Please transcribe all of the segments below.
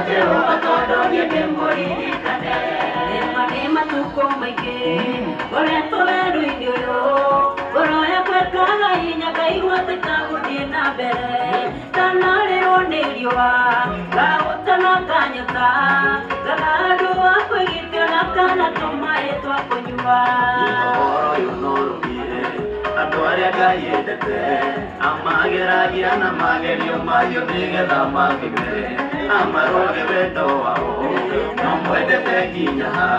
Jehova todo nie demoririkane Nema tuko maike Ore toleru indio Oro ya kwekaga inya kaigua tetaguthie na mbere Tanarĩrwo nĩ riũa Gagũtana kanyota Gagandu wa kwĩgitio na kana tũmaĩ twa kũnyua Ũhoro ũyũ nũrũmire Andũ arĩa Ngai endete Amageragia na magerio mahiũ nĩgetha mathime Amaroge wendo wao Mamwendete nginya ha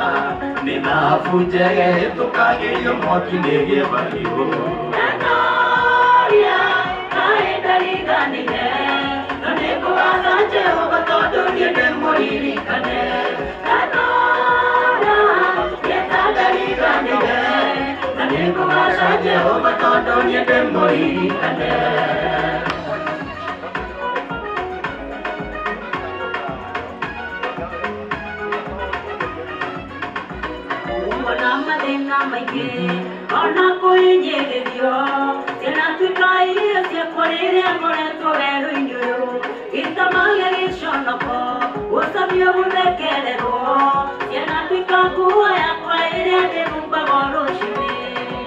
Nĩ thahabu njege hĩtũkagĩrio mwaki-inĩ gĩbariũ Enoria kaĩ ndariganĩre Na nĩngũgatha Jehova tondũ niĩ ndĩmũririkane Enoria ndariganĩre Na nĩngũgatha Jehova tondũ niĩ ndĩmũririkane Mathĩna maingĩ ona kwĩnyĩrĩrio cianatuĩka irio ciakwa rĩrĩa ngoretwo werũ-inĩ ũyũ gĩtamagia gĩconoko gũcamio gũthekererwo cianatuĩka nguo yakwa ĩrĩa ndĩrumbaga rũciinĩ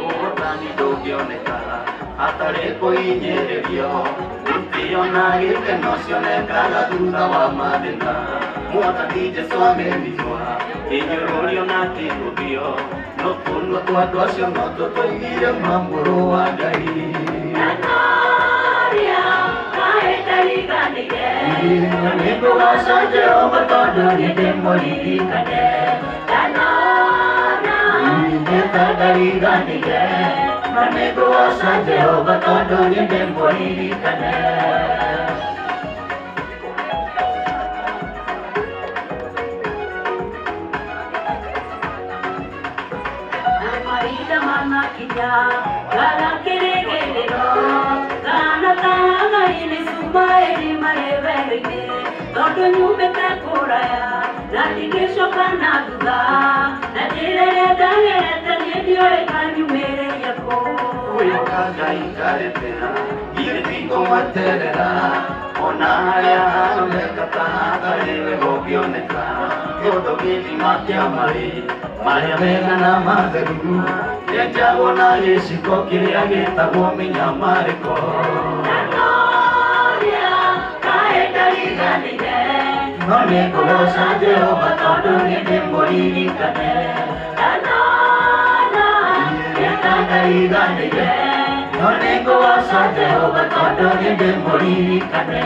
ũhotani ndũngĩoneka hatarĩ kwĩnyĩrĩrio gũtĩo na gĩkeno cionekaga thutha wa mathĩna Mwathani Jesũ amĩrĩirwo Inyũrũrio na kĩgũthio Nũkũnũ twa andũ acio no tũtũigire Mũrũ wa Ngai Enoria kaĩ ndariganĩire Na nĩngũgaca Jehova tondũ niĩ ndĩmũririkane Enoria ndariganĩire Na nĩngũgaca Jehova tondũ niĩ ndĩmũririkane Gala keregerero Gana taga ini sumaeri marevere Todo nyumete kuraya Nati keshoka na duda Natirere dagerete Niedio eka nyumere yako Uyo kaga ikaretera Ile tiko materera Ona haya mekata Kariwe gobioneka Yodo gili makia mari Maria mega na matheru Nĩnjagwo na gĩciko kĩrĩa gĩtagwo mĩnyamarĩko Enoria kaĩ ndariganĩire No nĩngũgoca Jehova tondũ niĩ ndĩmũririkane Enoria ndariganĩire No nĩngũgoca Jehova tondũ niĩ ndĩmũririkane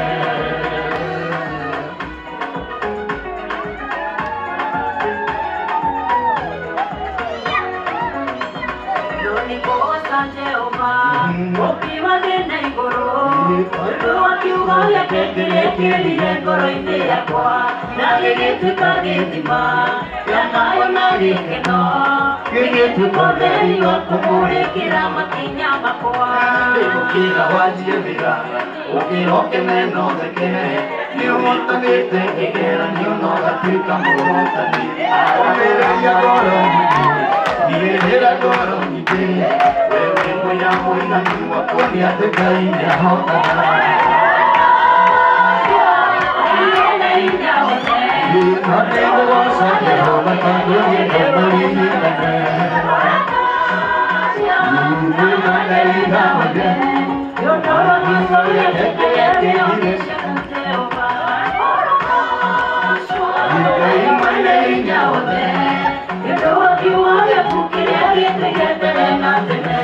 Ukiwa thĩna igũrũ Ũndũ wa kiugo gĩake kĩrĩa kĩrire ngoro-inĩ yakwa Na gĩgĩtuĩka gĩthima kĩa thayũ na gĩkeno Gĩgĩtuĩka ũtheri wa kũmũrĩkĩra makinya makwa Ũkĩra wanjie wĩra Ũkĩra ũkene na ũtheke Nĩũhotanĩte kĩgeranio na ũgatuĩka mũhotani Ũmĩrĩria ngoro nyingĩ Nĩhĩra ngoro nyingĩ Ya mũigani wakwa nĩ atĩ Ngai nĩahotana Na nĩngũgoca Jehova tondũ niĩ ndĩmũririkane Ngai mwene hinya wothe Nĩũndũ wa kiugo gĩaku kĩrĩa gĩtũigĩrĩire na tene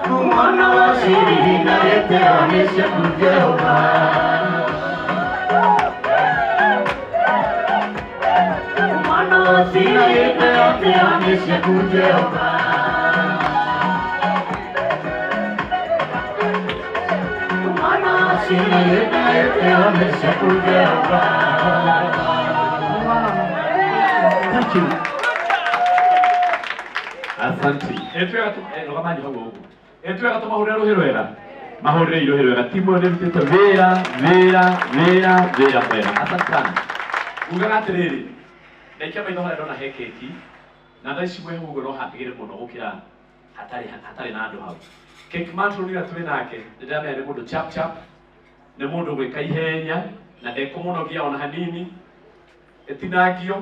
Kumana wa siri na gĩtĩo nĩ ciaku Jehova Kumana wa siri na gĩtĩo nĩ ciaku Jehova Kumana wa siri na gĩtĩo nĩ ciaku Jehova Thank you. Asante. Etwega rogamani hau ugu. Etwega tumahurira ruhiro wega. Mahurire iruhiro wega. Timu ne mtete vera. Asante sana. Ugana atiriri. Naikia maitho haria ndona he keki. Na thaa ici mwĩhũgũ no hatigĩre mũno gũkĩra hatarĩ na andũ hau. Kickmantle nĩ atũrĩ nake ndĩramenya nĩ mũndũ chap chap, nĩ mũndũ gwĩka ihenya na ndekũmũnogia ona hanini, etinagio